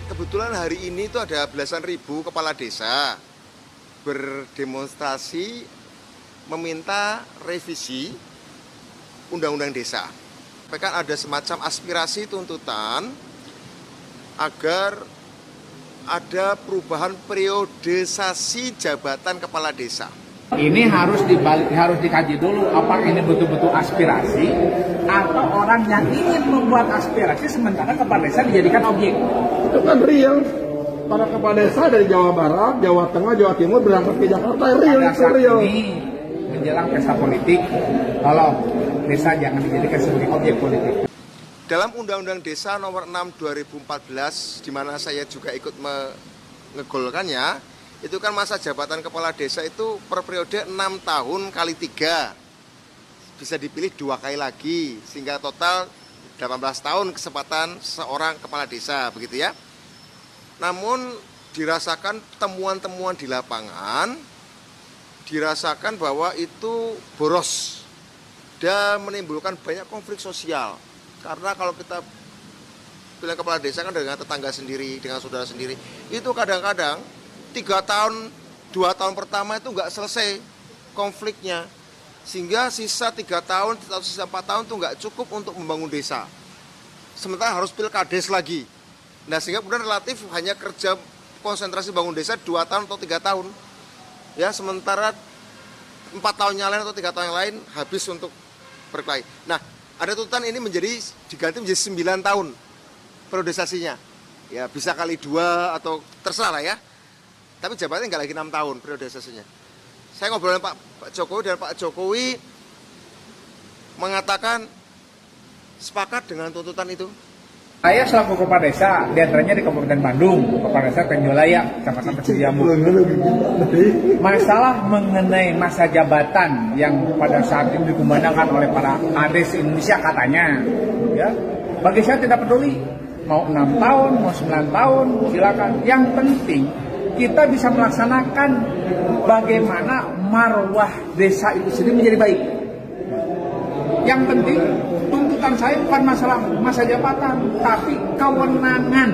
kebetulan hari ini itu ada belasan ribu kepala desa berdemonstrasi meminta revisi undang-undang desa. Kan ada semacam aspirasi tuntutan agar ada perubahan periodisasi jabatan kepala desa. Ini harus dikaji dulu apakah ini betul-betul aspirasi atau orang yang ingin membuat aspirasi sementara kepala desa dijadikan objek. Itu kan real. Para kepala desa dari Jawa Barat, Jawa Tengah, Jawa Timur berangkat ke Jakarta, real. Ini menjelang pesta politik, kalau desa jangan dijadikan sebagai objek politik. Dalam Undang-Undang Desa Nomor 6 2014, di mana saya juga ikut mengegolkannya, itu kan masa jabatan kepala desa itu per periode 6 tahun kali 3. Bisa dipilih 2 kali lagi, sehingga total 18 tahun kesempatan seorang kepala desa, begitu ya. Namun dirasakan temuan-temuan di lapangan, dirasakan bahwa itu boros dan menimbulkan banyak konflik sosial. Karena kalau kita pilih kepala desa kan dengan tetangga sendiri, dengan saudara sendiri, itu kadang-kadang 3 tahun, 2 tahun pertama itu nggak selesai konfliknya. Sehingga sisa 3 tahun atau sisa 4 tahun itu nggak cukup untuk membangun desa. Sementara harus pilkades lagi. Nah sehingga kemudian relatif hanya kerja konsentrasi bangun desa 2 tahun atau 3 tahun. Ya sementara 4 tahun yang lain atau 3 tahun yang lain habis untuk berkelahi. Nah ada tuntutan ini diganti menjadi 9 tahun periodisasinya. Ya bisa kali 2 atau terserah lah ya. Tapi jabatannya nggak lagi 6 tahun periodisasinya. Saya ngobrol dengan Pak Jokowi dan Pak Jokowi mengatakan sepakat dengan tuntutan itu. Saya selaku kepala desa, diantaranya di Kabupaten Bandung, kepala desa Tenjolaya, Kecamatan Pecijamu. Masalah mengenai masa jabatan yang pada saat ini dikumandangkan oleh para ADES Indonesia katanya, ya, bagi saya tidak peduli. Mau 6 tahun, mau 9 tahun, silakan. Yang penting kita bisa melaksanakan bagaimana marwah desa itu sendiri menjadi baik. Yang penting tuntutan saya bukan masalah masa jabatan, tapi kewenangan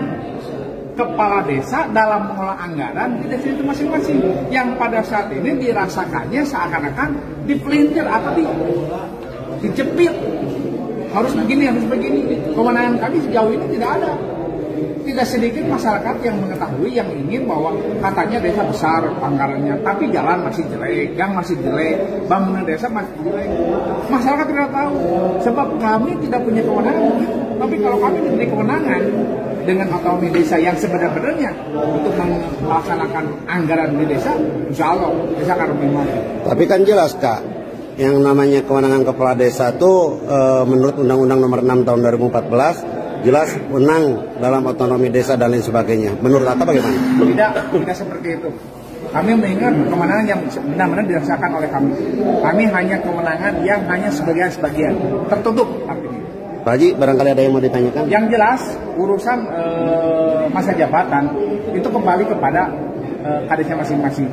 kepala desa dalam mengelola anggaran di desa itu masing-masing. Yang pada saat ini dirasakannya seakan-akan dipelintir atau dijepit. Harus begini, harus begini. Kewenangan kami sejauh ini tidak ada. Tidak sedikit masyarakat yang mengetahui, yang ingin bahwa katanya desa besar anggarannya, tapi jalan masih jelek, gang masih jelek, bangunan desa masih jelek. Masyarakat tidak tahu, sebab kami tidak punya kewenangan begitu. Tapi kalau kami diberi kewenangan dengan otonomi desa yang sebenarnya untuk melaksanakan anggaran di desa, insya Allah desa akan lebih maju. Tapi kan jelas Kak, yang namanya kewenangan kepala desa itu menurut Undang-Undang Nomor 6 tahun 2014 jelas menang dalam otonomi desa dan lain sebagainya. Menurut Ata bagaimana? Tidak seperti itu. Kami mengingat kewenangan yang benar-benar dirasakan oleh kami. Kami hanya kewenangan yang hanya sebagian-sebagian tertutup artinya. Pak Haji, barangkali ada yang mau ditanyakan? Yang jelas urusan masa jabatan itu kembali kepada kadesnya masing-masing.